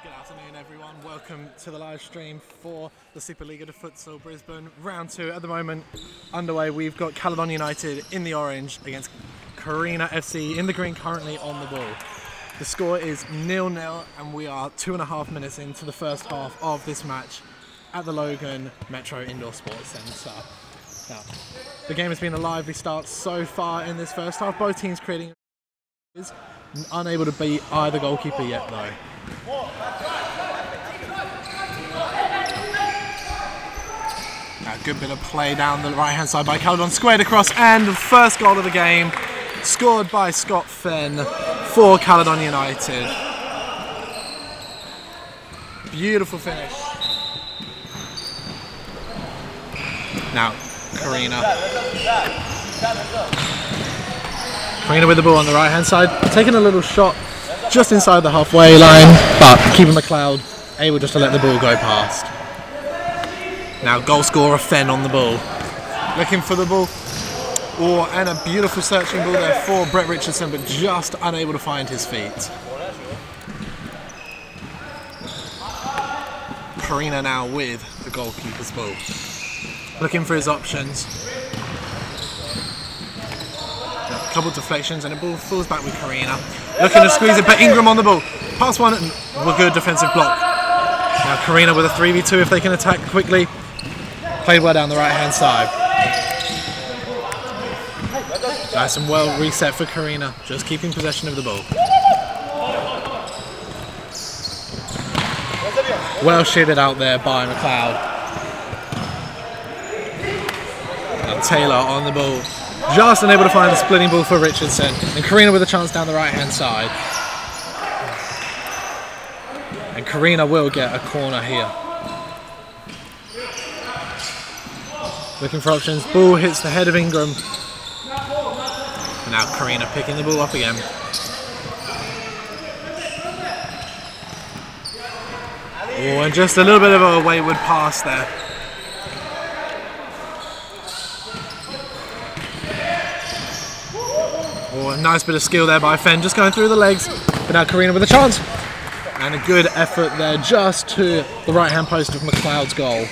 Good afternoon everyone, welcome to the live stream for the Superliga de Futsal Brisbane. Round 2 at the moment underway. We've got Callidon United in the orange against Carina FC in the green, currently on the ball. The score is 0-0 and we are 2.5 minutes into the first half of this match at the Logan Metro Indoor Sports Centre. Now, the game has been a lively start so far in this first half. Both teams creating, unable to beat either goalkeeper yet though. A good bit of play down the right hand side by Callidon, squared across, and the first goal of the game scored by Scott Fenn for Callidon United. Beautiful finish. Now Carina with the ball on the right hand side, taking a little shot just inside the halfway line, but keeping McLeod able just to let the ball go past. Now goal scorer Fenn on the ball, looking for the ball. Oh, and a beautiful searching ball there for Brett Richardson, but just unable to find his feet. Carina now with the goalkeeper's ball, looking for his options. A couple deflections and the ball falls back with Carina. Looking to squeeze it, but Ingram on the ball. Pass one, and a good defensive block. Now Carina with a 3v2 if they can attack quickly. Played well down the right hand side. Nice and well reset for Carina, just keeping possession of the ball. Well shielded out there by McLeod. Now Taylor on the ball. Just unable to find the splitting ball for Richardson. And Carina with a chance down the right hand side. And Carina will get a corner here. Looking for options. Ball hits the head of Ingram. And now Carina picking the ball up again. Oh, and just a little bit of a wayward pass there. Oh, a nice bit of skill there by Fenn, just going through the legs. But now Carina with a chance. And a good effort there just to the right hand post of McLeod's goal.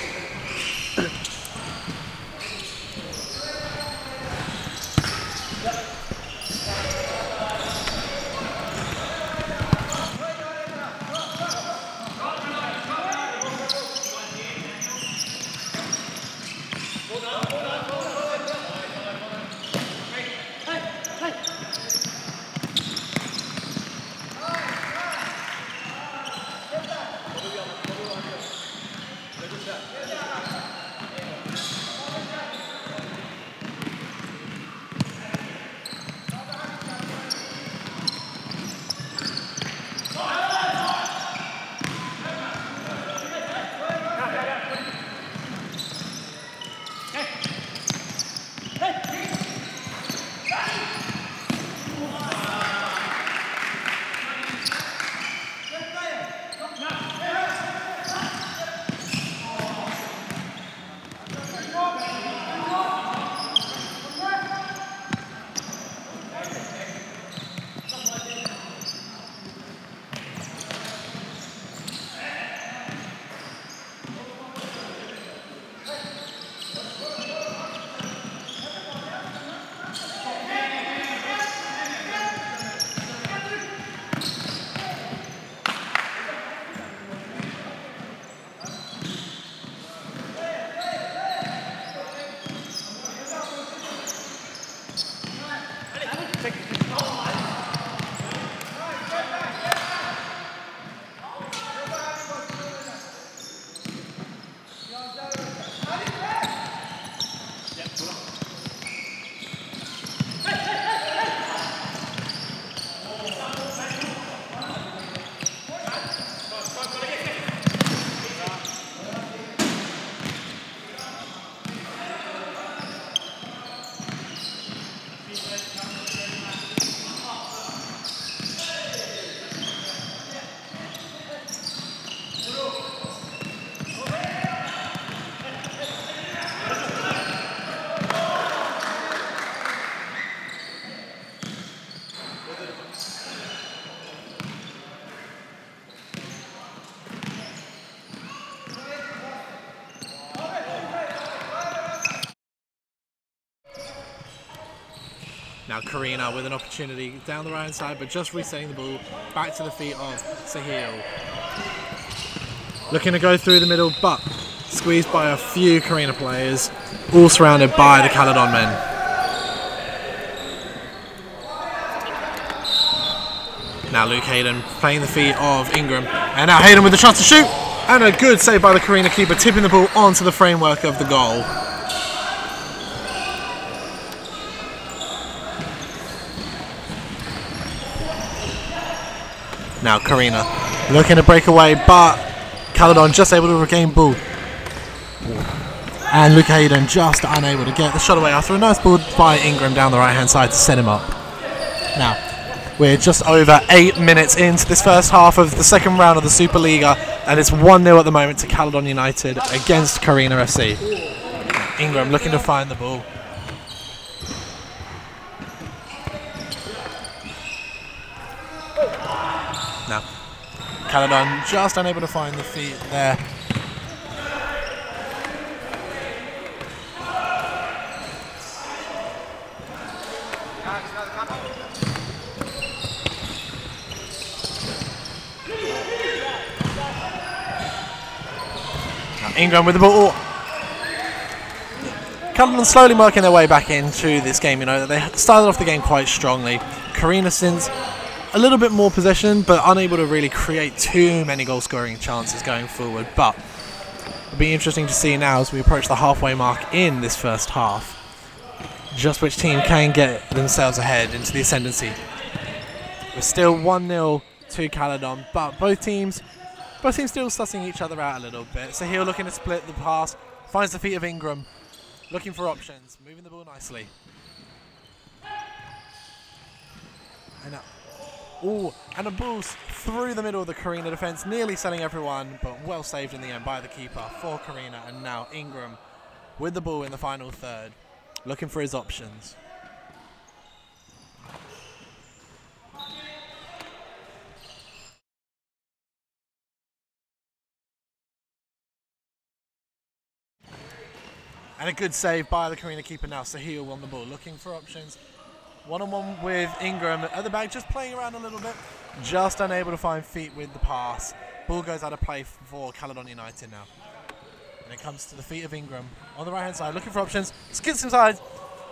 Now Carina with an opportunity down the right hand side, but just resetting the ball back to the feet of Sahil. Looking to go through the middle, but squeezed by a few Carina players, all surrounded by the Callidon men. Now Luke Hayden playing the feet of Ingram, and now Hayden with the chance to shoot, and a good save by the Carina keeper, tipping the ball onto the framework of the goal. Now Carina looking to break away, but Callidon just able to regain ball. And Luke Hayden just unable to get the shot away after a nice ball by Ingram down the right hand side to set him up. Now, we're just over 8 minutes into this first half of the second round of the Superliga, and it's 1-0 at the moment to Callidon United against Carina FC. Ingram looking to find the ball. Now, Callidon just unable to find the feet there. Now, Ingram with the ball. Callidon slowly working their way back into this game. You know, they started off the game quite strongly. Carina since a little bit more possession, but unable to really create too many goal scoring chances going forward. But it'll be interesting to see now as we approach the halfway mark in this first half, just which team can get themselves ahead into the ascendancy. We're still 1-0 to Callidon, but both teams still sussing each other out a little bit. Sahil looking to split the pass, finds the feet of Ingram, looking for options, moving the ball nicely. And a boost through the middle of the Carina defence, nearly selling everyone, but well saved in the end by the keeper for Carina. And now Ingram with the ball in the final third, looking for his options. And a good save by the Carina keeper now. Sahil on the ball, looking for options. One-on-one with Ingram at the back, just playing around a little bit. Just unable to find feet with the pass. Ball goes out of play for Callidon United now. And it comes to the feet of Ingram on the right-hand side, looking for options. Skids inside.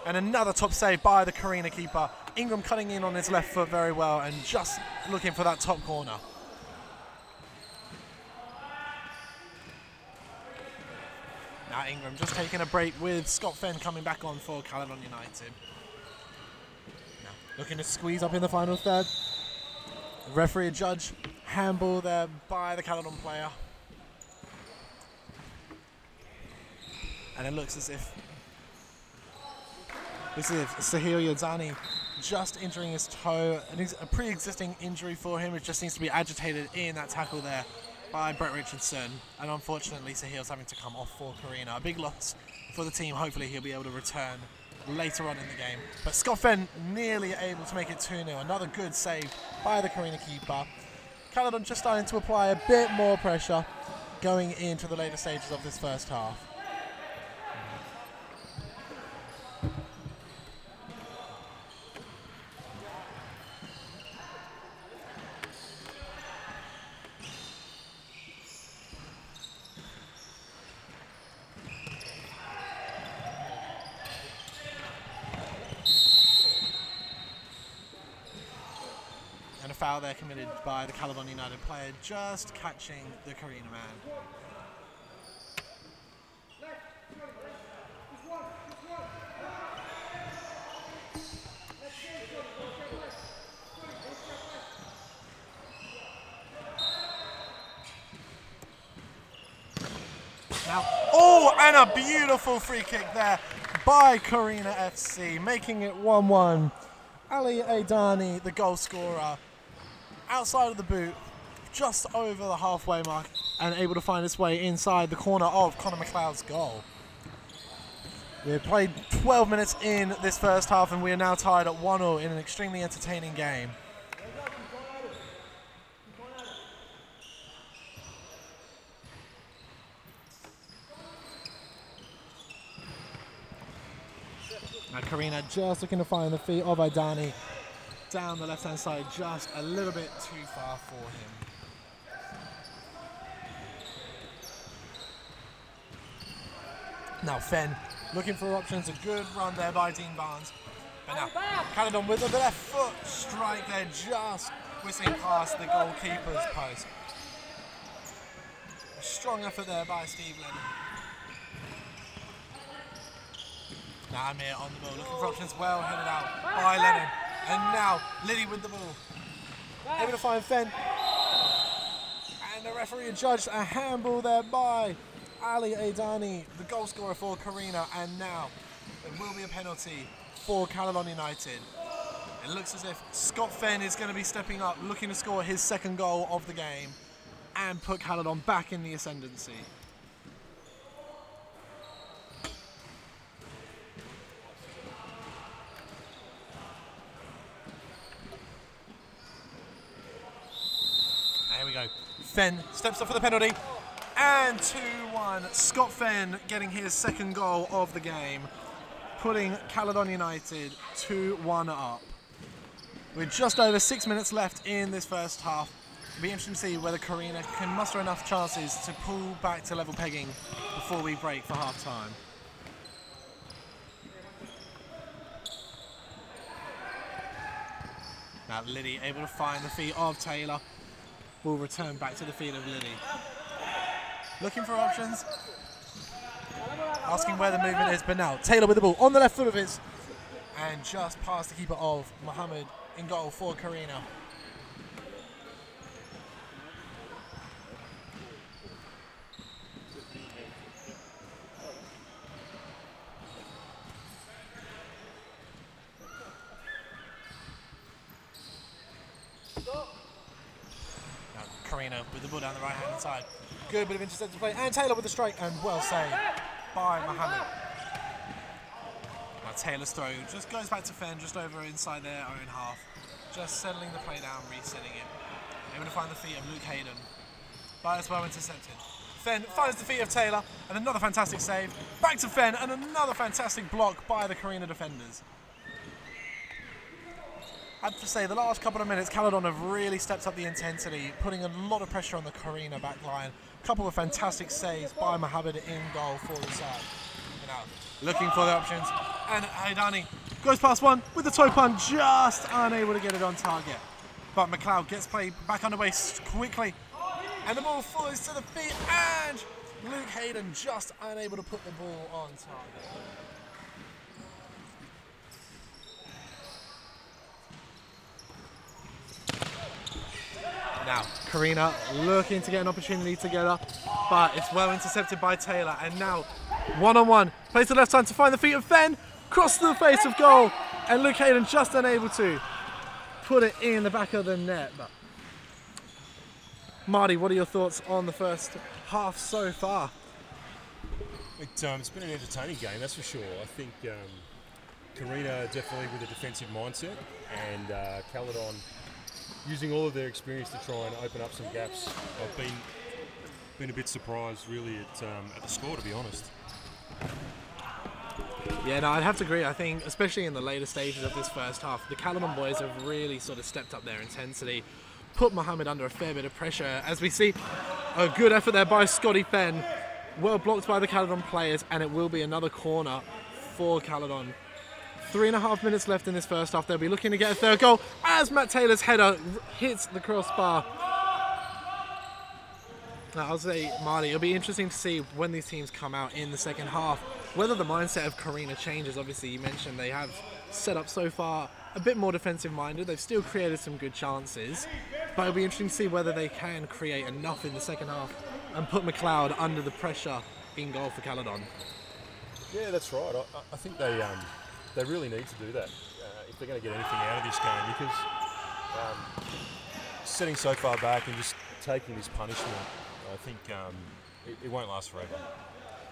And another top save by the Carina keeper. Ingram cutting in on his left foot very well and just looking for that top corner. Now Ingram just taking a break with Scott Fenn coming back on for Callidon United. Now looking to squeeze up in the final third. The referee judge handball there by the Callidon player. And it looks as if Sahil Yadzani just injuring his toe. And it's a pre-existing injury for him. It just seems to be agitated in that tackle there by Brett Richardson, and unfortunately Sahil's having to come off for Carina. A big loss for the team. Hopefully he'll be able to return later on in the game. But Scott Fenn nearly able to make it 2-0. Another good save by the Carina keeper. Callidon just starting to apply a bit more pressure going into the later stages of this first half. Foul there committed by the Callidon United player, just catching the Carina man. Now, and a beautiful free kick there by Carina FC, making it 1-1. Ali Aidani, the goal scorer, outside of the boot, just over the halfway mark, and able to find its way inside the corner of Connor McLeod's goal. We've played 12 minutes in this first half, and we are now tied at 1-0 in an extremely entertaining game. Now Carina just looking to find the feet of Idani down the left-hand side, just a little bit too far for him. Now Fenn looking for options, a good run there by Dean Barnes. But now Callidon with the left foot strike there, just whistling past the goalkeeper's post. A strong effort there by Steve Lennon. Now Amir on the ball, looking for options, well headed out by Lennon. And now Liddy with the ball. Able to find Fenn. And the referee adjudged a handball there by Ali Aidani, the goal scorer for Carina. And now there will be a penalty for Callidon United. It looks as if Scott Fenn is going to be stepping up, looking to score his second goal of the game and put Callidon back in the ascendancy. Here we go. Fenn steps up for the penalty. And 2-1. Scott Fenn getting his second goal of the game, putting Callidon United 2-1 up. With just over 6 minutes left in this first half. It'll be interesting to see whether Carina can muster enough chances to pull back to level pegging before we break for half time. Now Liddy able to find the feet of Taylor. Will return back to the feet of Liddy. Looking for options. Asking where the movement is, but now Taylor with the ball on the left foot of his. And just past the keeper of Mohammed in goal for Carina. Carina with the ball down the right-hand side. Good bit of intercepted play, and Taylor with the strike, and well saved by Mohammed. Now Taylor's throw just goes back to Fenn, just over inside their own half. Just settling the play down, resetting it. Able to find the feet of Luke Hayden, but it's well intercepted. Fenn finds the feet of Taylor, and another fantastic save. Back to Fenn, and another fantastic block by the Carina defenders. I have to say, the last couple of minutes, Callidon have really stepped up the intensity, putting a lot of pressure on the Carina back line. A couple of fantastic saves by Mohammed in goal for the side. And now, looking for the options. And Haidani goes past one with the toe punch, just unable to get it on target. But McLeod gets played back underway quickly. And the ball falls to the feet, and Luke Hayden just unable to put the ball on target. Now, Carina looking to get an opportunity together, but it's well intercepted by Taylor. And now, one-on-one, plays to the left side to find the feet of Fenn, cross to the face of goal, and Luke Hayden just unable to put it in the back of the net. But Marty, what are your thoughts on the first half so far? It's been an entertaining game, that's for sure. I think Carina definitely with a defensive mindset, and Callidon using all of their experience to try and open up some gaps. I've been a bit surprised really at the score, to be honest. Yeah, no, I'd have to agree. I think, especially in the later stages of this first half, the Callidon boys have really sort of stepped up their intensity, put Mohammed under a fair bit of pressure. As we see, a good effort there by Scotty Fenn, well blocked by the Callidon players, and it will be another corner for Callidon. 3.5 minutes left in this first half. They'll be looking to get a third goal as Matt Taylor's header hits the crossbar. Now, I'll say, Marty, it'll be interesting to see when these teams come out in the second half, whether the mindset of Carina changes. Obviously, you mentioned they have set up so far a bit more defensive-minded. They've still created some good chances, but it'll be interesting to see whether they can create enough in the second half and put McLeod under the pressure in goal for Callidon. Yeah, that's right. I think they really need to do that if they're going to get anything out of this game, because sitting so far back and just taking this punishment, I think it won't last forever.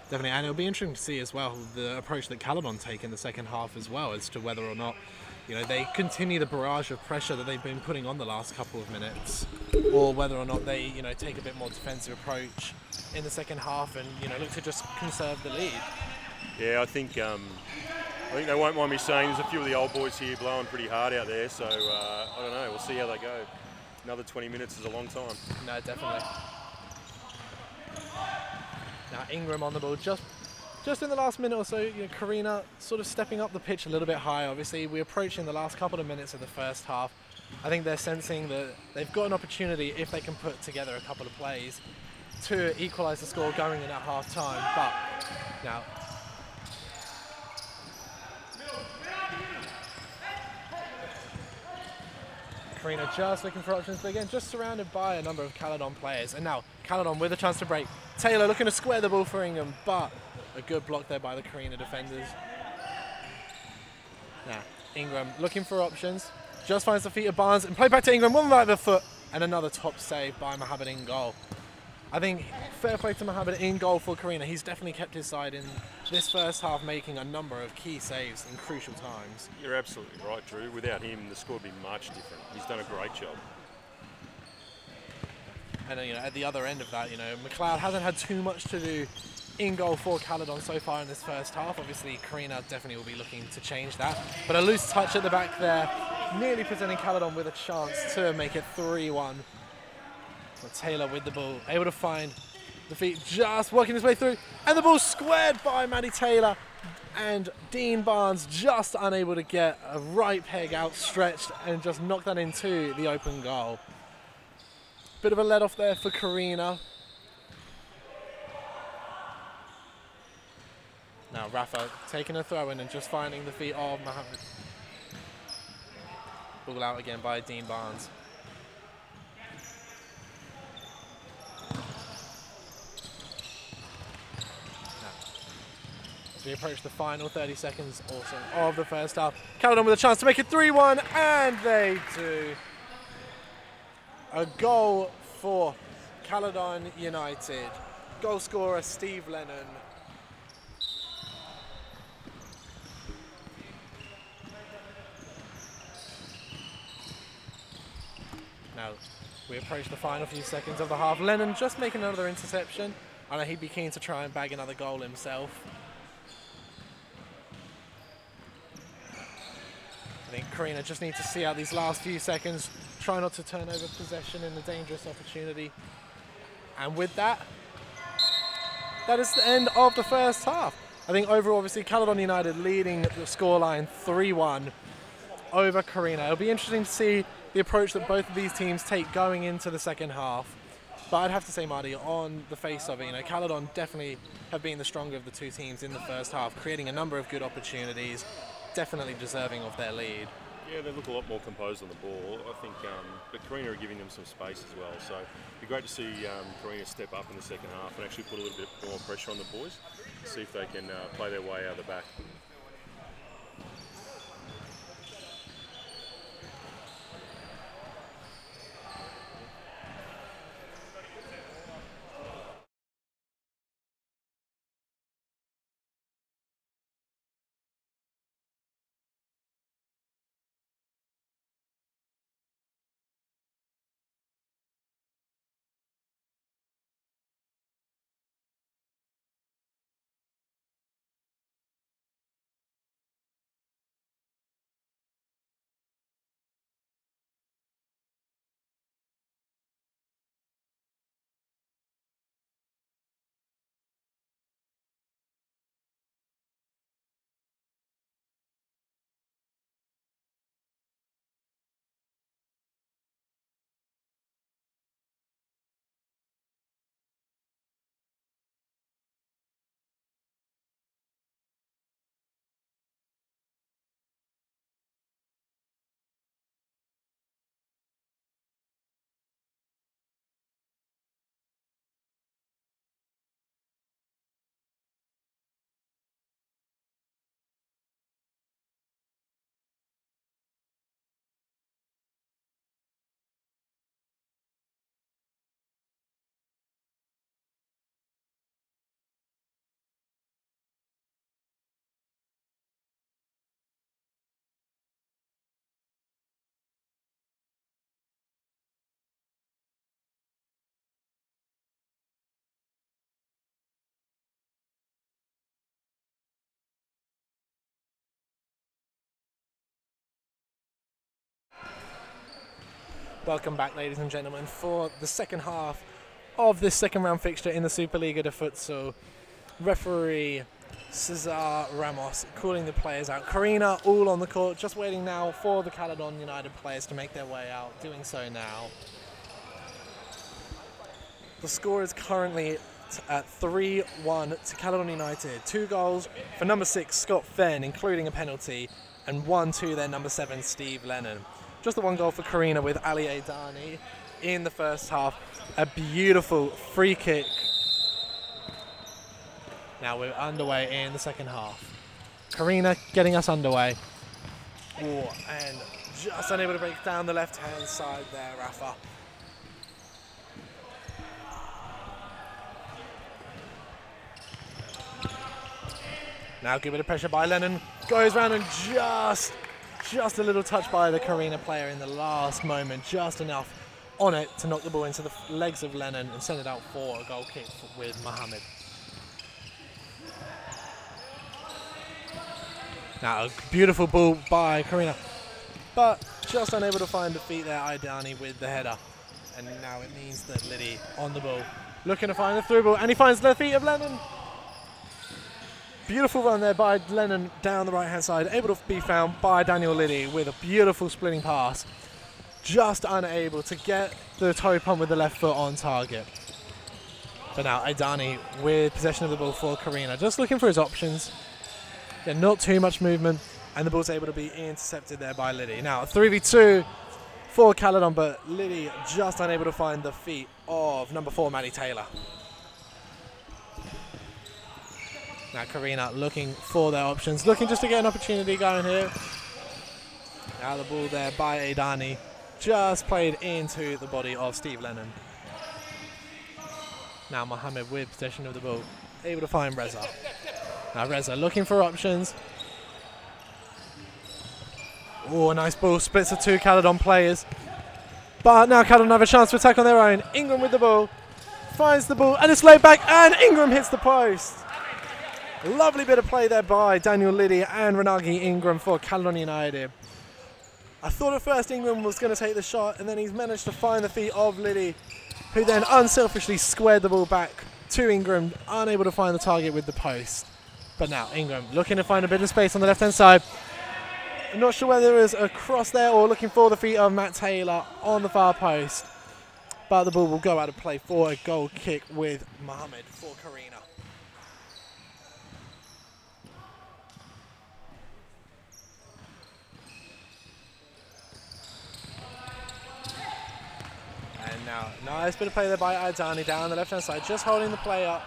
Definitely, and it'll be interesting to see as well the approach that Callidon take in the second half as well, as to whether or not they continue the barrage of pressure that they've been putting on the last couple of minutes, or whether or not they take a bit more defensive approach in the second half and look to just conserve the lead. Yeah, I think I think they won't mind me saying there's a few of the old boys here blowing pretty hard out there, so I don't know, we'll see how they go. Another 20 minutes is a long time. No, definitely. Now Ingram on the ball, just in the last minute or so, you know, Carina sort of stepping up the pitch a little bit higher. Obviously, we're approaching the last couple of minutes of the first half. I think they're sensing that they've got an opportunity if they can put together a couple of plays to equalise the score going in at half time. But now, Carina just looking for options, but again, just surrounded by a number of Callidon players. And now, Callidon with a chance to break. Taylor looking to square the ball for Ingham, but a good block there by the Carina defenders. Now, Ingram looking for options. Just finds the feet of Barnes and play back to Ingram, one right of the foot, and another top save by Mohammed in goal. I think fair play to Mohammed in goal for Carina. He's definitely kept his side in this first half, making a number of key saves in crucial times. You're absolutely right, Drew. Without him, the score would be much different. He's done a great job. And you know, at the other end of that, you know, McLeod hasn't had too much to do in goal for Callidon so far in this first half. Obviously, Carina definitely will be looking to change that. But a loose touch at the back there, nearly presenting Callidon with a chance to make it 3-1. Taylor with the ball, able to find the feet, just working his way through, and the ball squared by Matty Taylor, and Dean Barnes just unable to get a right peg outstretched and just knock that into the open goal. Bit of a let off there for Carina. Now Rafa taking a throw in and just finding the feet of Mohammed. Ball out again by Dean Barnes. As we approach the final 30 seconds also of the first half, Callidon with a chance to make it 3-1, and they do. A goal for Callidon United. Goal scorer Steve Lennon. Now we approach the final few seconds of the half. Lennon just making another interception. I know he'd be keen to try and bag another goal himself. I think Carina just needs to see out these last few seconds, try not to turn over possession in a dangerous opportunity. And with that, that is the end of the first half. I think overall, obviously, Callidon United leading the scoreline 3-1 over Carina. It'll be interesting to see the approach that both of these teams take going into the second half. But I'd have to say, Marty, on the face of it, you know, Callidon definitely have been the stronger of the two teams in the first half, creating a number of good opportunities, definitely deserving of their lead. Yeah, they look a lot more composed on the ball. I think, but Carina are giving them some space as well. So it'd be great to see Carina step up in the second half and actually put a little bit more pressure on the boys, see if they can play their way out of the back. Welcome back, ladies and gentlemen, for the second half of this second round fixture in the Superliga de Futsal. Referee Cesar Ramos calling the players out. Carina all on the court, just waiting now for the Callidon United players to make their way out, doing so now. The score is currently at 3-1 to Callidon United. 2 goals for number 6, Scott Fenn, including a penalty, and 1 to their number 7, Steve Lennon. Just the 1 goal for Carina with Ali Aidani in the first half. A beautiful free kick. Now we're underway in the second half. Carina getting us underway. Oh, and just unable to break down the left-hand side there, Rafa. Now good bit of pressure by Lennon. Goes round and just a little touch by the Carina player in the last moment. Just enough on it to knock the ball into the legs of Lennon and send it out for a goal kick with Mohammed. Now a beautiful ball by Carina, but just unable to find the feet there, Aidani with the header. And now it means that Liddy on the ball, looking to find the through ball, and he finds the feet of Lennon. Beautiful run there by Lennon down the right-hand side, able to be found by Daniel Liddy with a beautiful splitting pass. Just unable to get the toe pump with the left foot on target. But now Aidani with possession of the ball for Carina, just looking for his options. Yeah, not too much movement, and the ball's able to be intercepted there by Liddy. Now 3v2 for Callidon, but Liddy just unable to find the feet of number 4, Maddie Taylor. Now Carina looking for their options, looking just to get an opportunity going here. Now the ball there by Aidani, just played into the body of Steve Lennon. Now Mohammed with possession of the ball, able to find Reza. Now Reza looking for options. Oh, a nice ball, splits the 2 Callidon players. But now Callidon have a chance to attack on their own. Ingram with the ball, finds the ball, and it's laid back, and Ingram hits the post. Lovely bit of play there by Daniel Liddy and Renagi Ingram for Callidon United. I thought at first Ingram was going to take the shot, and then he's managed to find the feet of Liddy, who then unselfishly squared the ball back to Ingram, unable to find the target with the post. But now Ingram looking to find a bit of space on the left-hand side. I'm not sure whether it was a cross there or looking for the feet of Matt Taylor on the far post. But the ball will go out of play for a goal kick with Mohammed for Carina. And now, nice bit of play there by Aidani down the left-hand side, just holding the play up.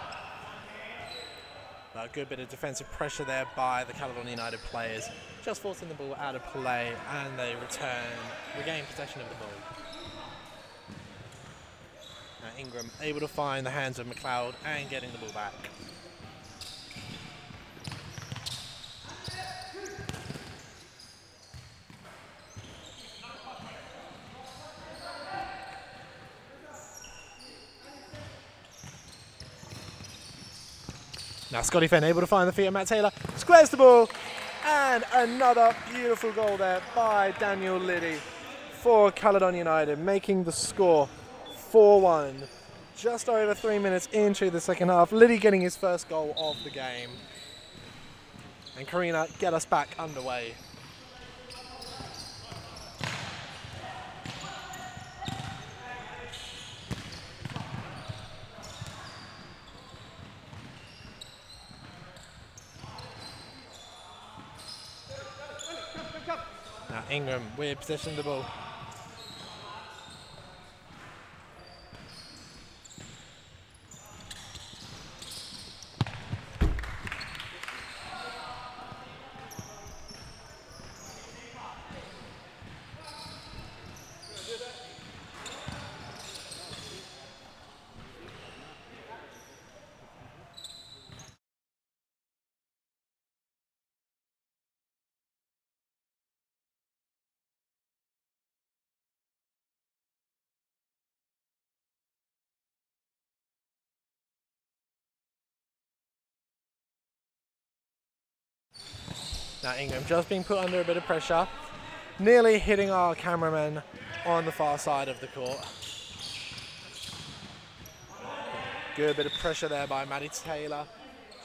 A good bit of defensive pressure there by the Callidon United players, just forcing the ball out of play, and they regain possession of the ball. Now Ingram able to find the hands of McLeod and getting the ball back. Now Scotty Fenn able to find the feet of Matt Taylor, squares the ball, and another beautiful goal there by Daniel Liddy for Callidon United, making the score 4-1. Just over 3 minutes into the second half, Liddy getting his first goal of the game. And Carina get us back underway. Now Ingram with possession of the ball. Now Ingram just being put under a bit of pressure, nearly hitting our cameraman on the far side of the court. Good bit of pressure there by Maddie Taylor.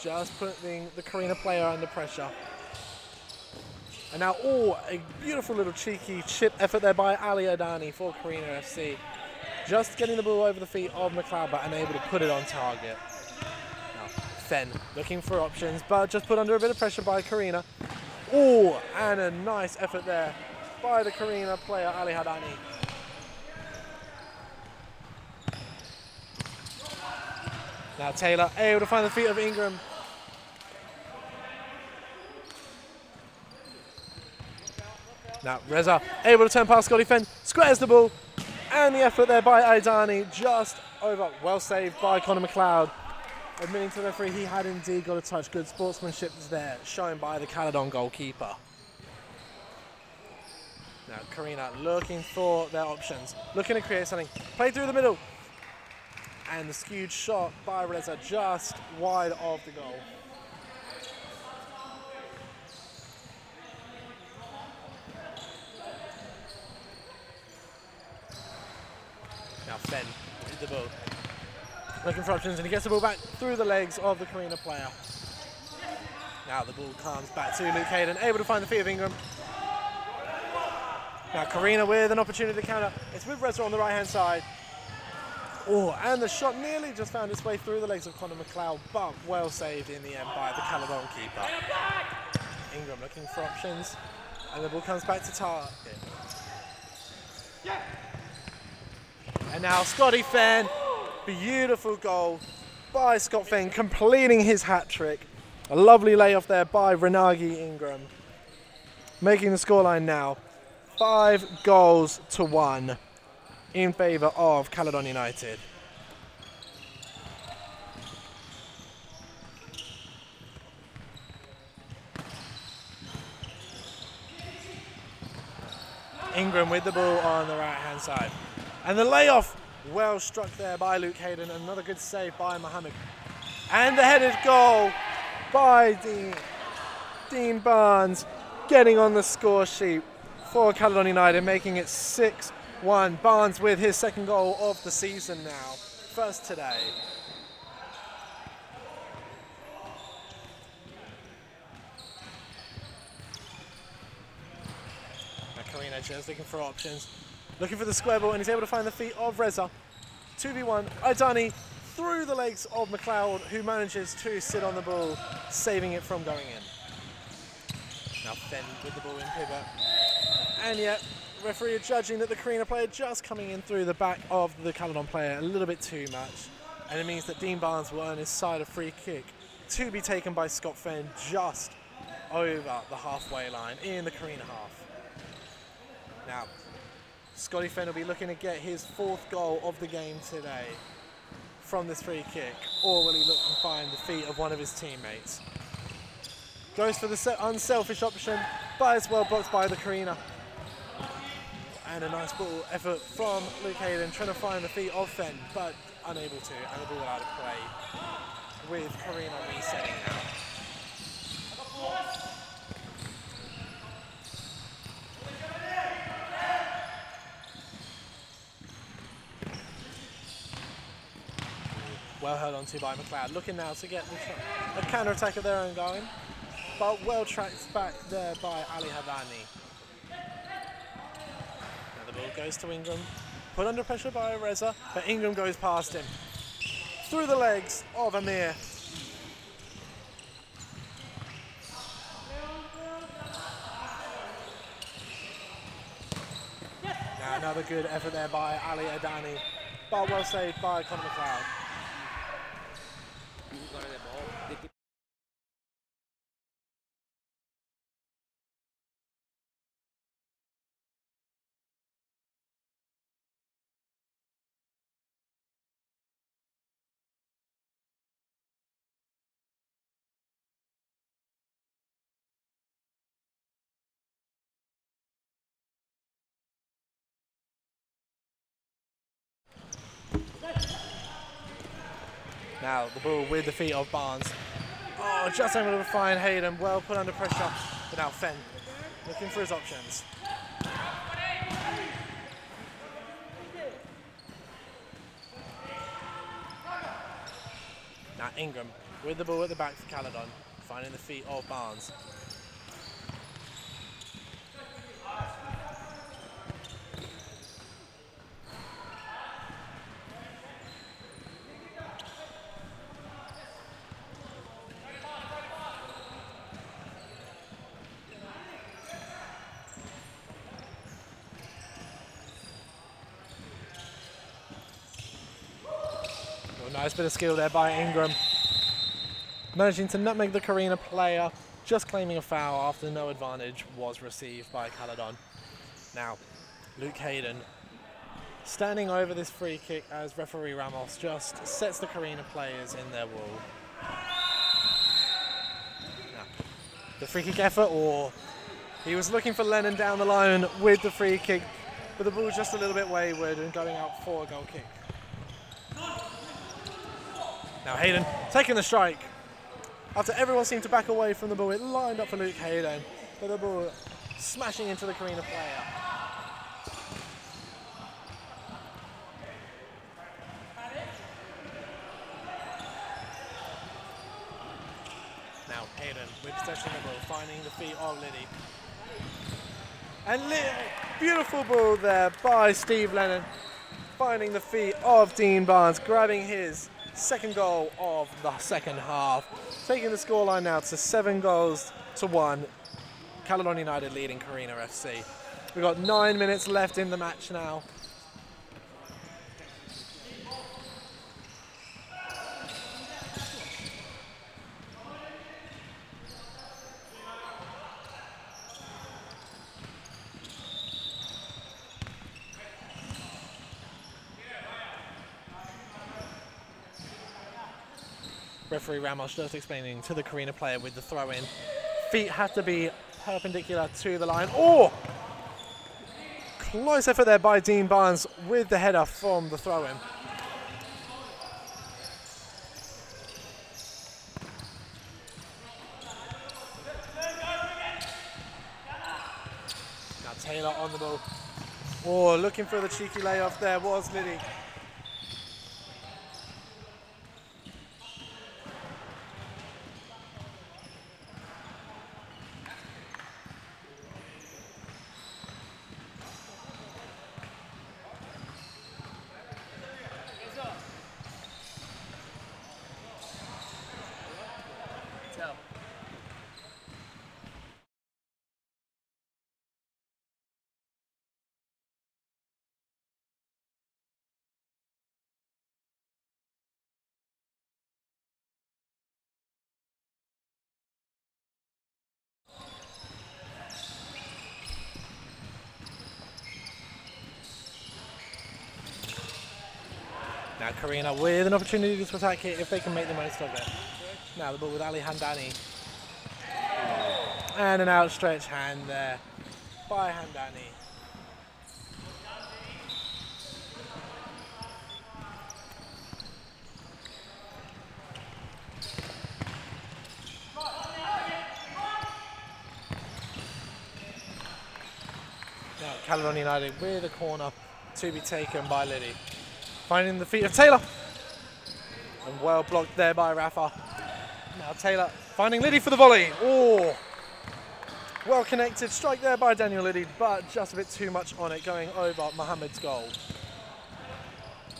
Just putting the Carina player under pressure. And now, a beautiful little cheeky chip effort there by Ali Adani for Carina FC. Just getting the ball over the feet of McLeod, but unable to put it on target. Now, Fenn looking for options, but just put under a bit of pressure by Carina. And a nice effort there by the Carina player, Ali Adani. Now Taylor able to find the feet of Ingram. Now Reza able to turn past Scotty Fenn, squares the ball, and the effort there by Aidani just over. Well saved by Connor McLeod. Admitting to the referee he had indeed got a touch. Good sportsmanship is there, shown by the Callidon goalkeeper. Now Carina looking for their options, looking to create something. Play through the middle. And the skewed shot by Reza just wide of the goal. Now Fenn with the ball. Looking for options, and he gets the ball back through the legs of the Carina player. Now the ball comes back to Luke Hayden, able to find the feet of Ingram. Now Carina with an opportunity to counter. It's with Reza on the right-hand side. And the shot nearly just found its way through the legs of Connor McLeod, but well saved in the end by the Callidon keeper. Ingram looking for options, and the ball comes back to target. And now Scotty Fenn, beautiful goal by Scott Fenn, completing his hat trick. A lovely layoff there by Renagi Ingram, making the scoreline now 5-1 in favour of Callidon United. Ingram with the ball on the right-hand side. And the layoff, well struck there by Luke Hayden. Another good save by Mohammed. And the headed goal by Dean Barnes, getting on the score sheet for Callidon United, making it 6-1. Barnes with his second goal of the season now, first today. Now Carina just looking for options, looking for the square ball, and he's able to find the feet of Reza. 2v1, Aidani through the legs of McLeod, who manages to sit on the ball, saving it from going in. Now Fenn with the ball in pivot, and yet referee judging that the Carina player just coming in through the back of the Callidon player a little bit too much, and it means that Dean Barnes will earn his side a free kick to be taken by Scott Fenn just over the halfway line in the Carina half. Now Scotty Fenn will be looking to get his 4th goal of the game today from this free kick, or will he look and find the feet of one of his teammates? Goes for the unselfish option, but it's well blocked by the Carina. And a nice ball effort from Luke Hayden, trying to find the feet of Fenn, but unable to, and the ball out of play with Carina resetting now. Well held onto by McLeod, looking now to get a counter-attack of their own going, but well tracked back there by Ali Havani. The ball goes to Ingram, put under pressure by Reza, but Ingram goes past him. Through the legs of Amir. Now another good effort there by Ali Adani, but well saved by Connor McLeod. Now the ball with the feet of Barnes. Just able to find Hayden, well put under pressure, but now Fenn looking for his options. Now Ingram with the ball at the back for Callidon, finding the feet of Barnes. Nice bit of skill there by Ingram. Managing to nutmeg the Carina player, just claiming a foul after no advantage was received by Callidon. Now, Luke Hayden standing over this free kick as referee Ramos just sets the Carina players in their wool. Now, the free kick effort, or he was looking for Lennon down the line with the free kick, but the ball was just a little bit wayward and going out for a goal kick. Now Hayden taking the strike. After everyone seemed to back away from the ball, it lined up for Luke Hayden, but the ball smashing into the Carina player. Now Hayden with possession of the ball, finding the feet of Liddy. And beautiful ball there by Steve Lennon, finding the feet of Dean Barnes, grabbing his second goal of the second half, taking the scoreline now to 7-1. Callidon United leading Carina FC. We've got 9 minutes left in the match now. Referee Ramos just explaining to the Carina player with the throw-in. Feet have to be perpendicular to the line. Oh! Close effort there by Dean Barnes with the header from the throw-in. Now Taylor on the ball. Oh, looking for the cheeky layoff there was Liddy. Now Carina with an opportunity to attack it if they can make the most of it. Now the ball with Ali Handani. And an outstretched hand there by Handani. Now Callidon United with a corner to be taken by Liddy. Finding the feet of Taylor. And well blocked there by Rafa. Now Taylor finding Liddy for the volley. Oh, well connected strike there by Daniel Liddy, but just a bit too much on it, going over Mohammed's goal.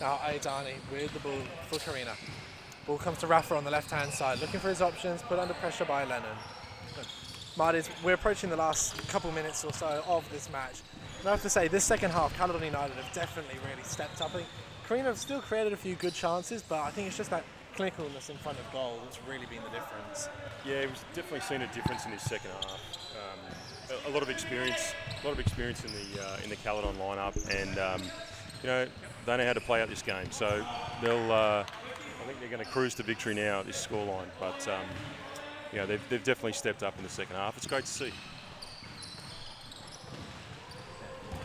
Now Aidani with the ball for Carina. Ball comes to Rafa on the left-hand side, looking for his options, put under pressure by Lennon. Marty's, we're approaching the last couple minutes or so of this match. And I have to say, this second half, Callidon United have definitely really stepped up. Carina have still created a few good chances, but I think it's just that clinicalness in front of goal that's really been the difference. Yeah, we've definitely seen a difference in this second half. A lot of experience in the Callidon lineup, and you know, they know how to play out this game. So they'll, I think they're going to cruise to victory now at this scoreline. But you know, they've definitely stepped up in the second half. It's great to see.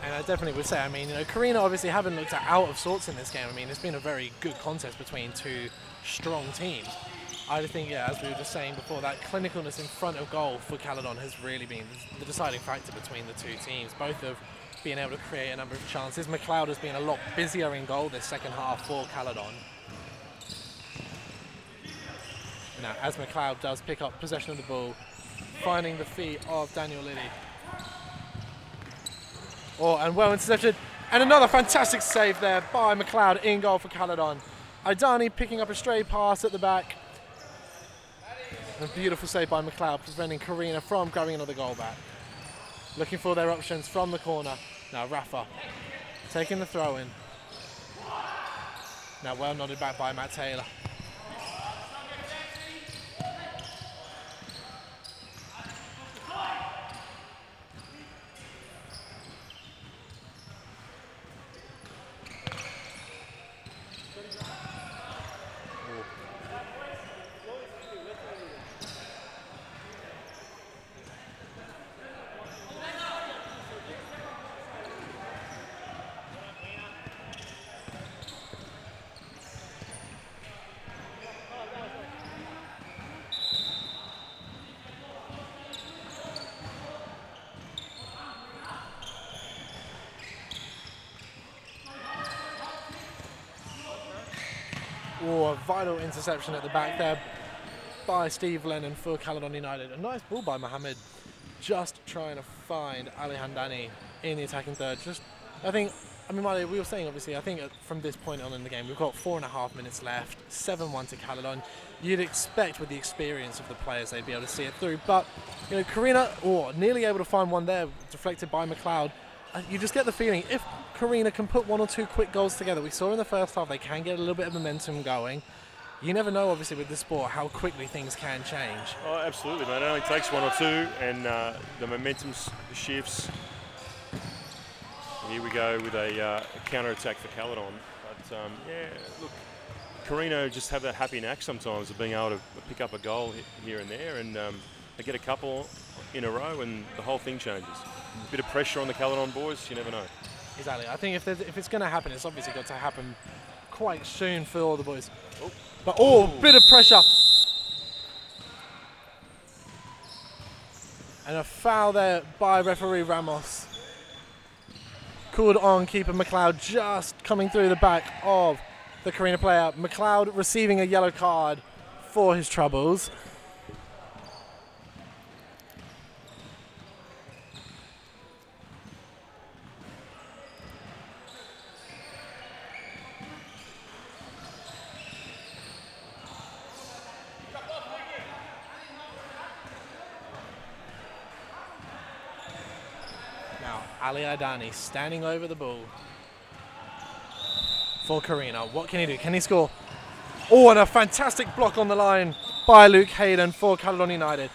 And I definitely would say, I mean, you know, Carina obviously haven't looked out of sorts in this game. I mean, it's been a very good contest between two strong teams. I just think, yeah, as we were just saying before, that clinicalness in front of goal for Callidon has really been the deciding factor between the two teams. Both have been able to create a number of chances. McLeod has been a lot busier in goal this second half for Callidon. Now, as McLeod does pick up possession of the ball, finding the feet of Daniel Liddy. Oh, and well intercepted. And another fantastic save there by McLeod in goal for Callidon. Aidani picking up a stray pass at the back. A beautiful save by McLeod, preventing Carina from grabbing another goal back. Looking for their options from the corner. Now Rafa taking the throw in. Now well nodded back by Matt Taylor. Oh, a vital interception at the back there by Steve Lennon for Callidon United. A nice ball by Mohammed, just trying to find Ali Handani in the attacking third. I mean, Marty, we were saying, obviously, I think from this point on in the game, we've got 4.5 minutes left, 7-1 to Callidon. You'd expect with the experience of the players they'd be able to see it through. But, you know, Carina, nearly able to find one there, deflected by McLeod. You just get the feeling if Carina can put 1 or 2 quick goals together, we saw in the first half they can get a little bit of momentum going. You never know, obviously, with this sport, how quickly things can change. Oh, absolutely, mate. It only takes 1 or 2, and the momentum shifts. And here we go with a counter-attack for Callidon. But, yeah, look, Carina just have that happy knack sometimes of being able to pick up a goal here and there, and they get a couple in a row, and the whole thing changes. A bit of pressure on the Callidon boys, you never know. Exactly. I think if it's going to happen, it's obviously got to happen quite soon for all the boys. Oh. But bit of pressure. And a foul there by referee Ramos. Called on keeper McLeod, just coming through the back of the Carina player. McLeod receiving a yellow card for his troubles. Ali Aidani standing over the ball for Carina. What can he do? Can he score? Oh, and a fantastic block on the line by Luke Hayden for Callidon United.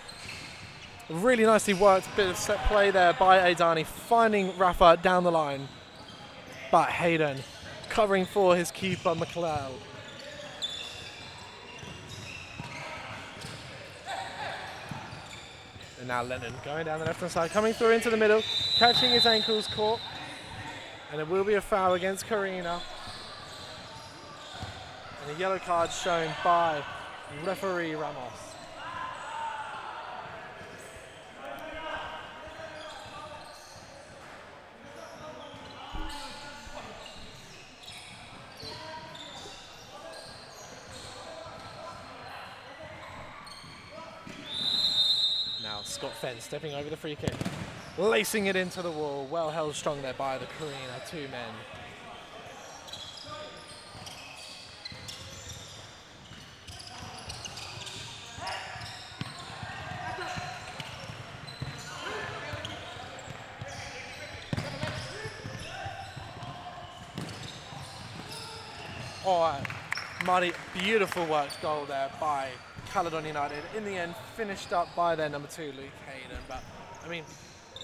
Really nicely worked, bit of set play there by Aidani, finding Rafa down the line. But Hayden covering for his keeper, McLeod. And now Lennon going down the left-hand side, coming through into the middle, catching his ankles caught. And it will be a foul against Carina. And a yellow card shown by referee Ramos. Scott Fenn stepping over the free kick, lacing it into the wall. Well held strong there by the Carina 2 men. Oh, Marty, beautiful worked goal there by Callidon United. In the end, finished up by their number 2, Luke Hayden. But, I mean,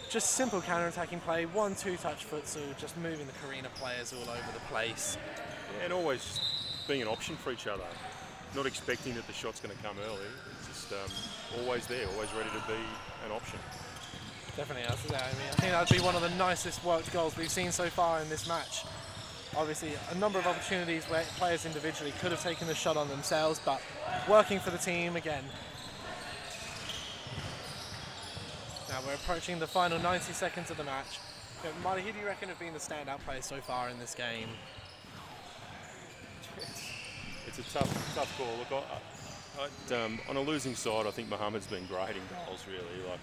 just simple counter-attacking play, 1-2 touch futsal, just moving the Carina players all over the place. Yeah, and always being an option for each other. Not expecting that the shot's going to come early. It's just always there, always ready to be an option. Definitely, I think that would be one of the nicest worked goals we've seen so far in this match. Obviously, a number of opportunities where players individually could have taken the shot on themselves, but working for the team again. Now we're approaching the final 90 seconds of the match. Marty, who do you reckon have been the standout players so far in this game? It's a tough call. Look, On a losing side, I think Mohammed's been great in goals. Really, like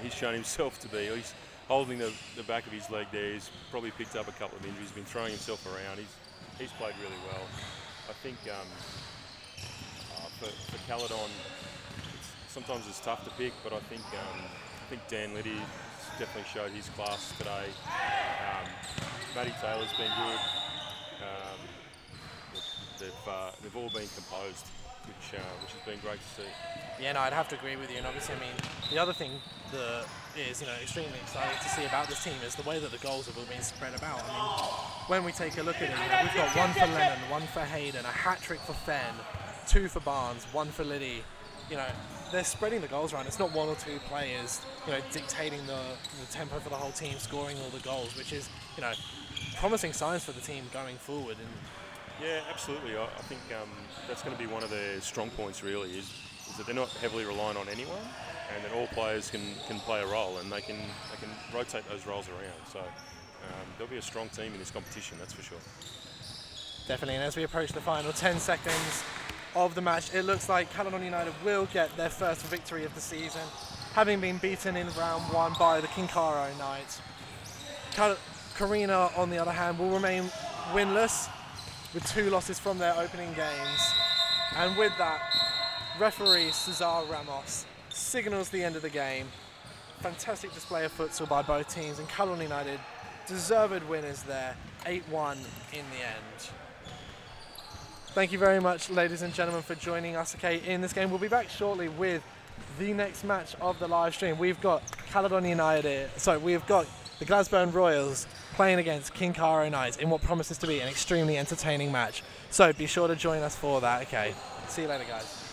he's shown himself to be. He's holding the back of his leg there. He's probably picked up a couple of injuries. He's been throwing himself around. He's played really well. I think for Callidon, sometimes it's tough to pick, but I think Dan Liddy definitely showed his class today. Matty Taylor's been good. They've all been composed, which has been great to see. Yeah, no, I'd have to agree with you. And obviously, I mean, the other thing that is, extremely exciting to see about this team is the way that the goals have all been spread about. I mean, when we take a look at it, we've got one for Lennon, one for Hayden, a hat-trick for Fenn, 2 for Barnes, 1 for Liddy. They're spreading the goals around. It's not 1 or 2 players, dictating the tempo for the whole team, scoring all the goals, which is, promising signs for the team going forward. And yeah, absolutely. I think that's going to be one of their strong points. Really, is that they're not heavily reliant on anyone, and that all players can play a role, and they can rotate those roles around. So there'll be a strong team in this competition, that's for sure. Definitely. And as we approach the final 10 seconds of the match, it looks like Callidon United will get their first victory of the season, having been beaten in round 1 by the Kinkaro Knights. Carina, on the other hand, will remain winless with 2 losses from their opening games. And with that, referee Cesar Ramos signals the end of the game. Fantastic display of futsal by both teams, and Callidon United deserved winners there, 8-1 in the end. Thank you very much, ladies and gentlemen, for joining us in this game. We'll be back shortly with the next match of the live stream. We've got Callidon United, we've got the Glasgow Royals playing against Kinkaro Knights in what promises to be an extremely entertaining match. So be sure to join us for that. Okay, see you later, guys.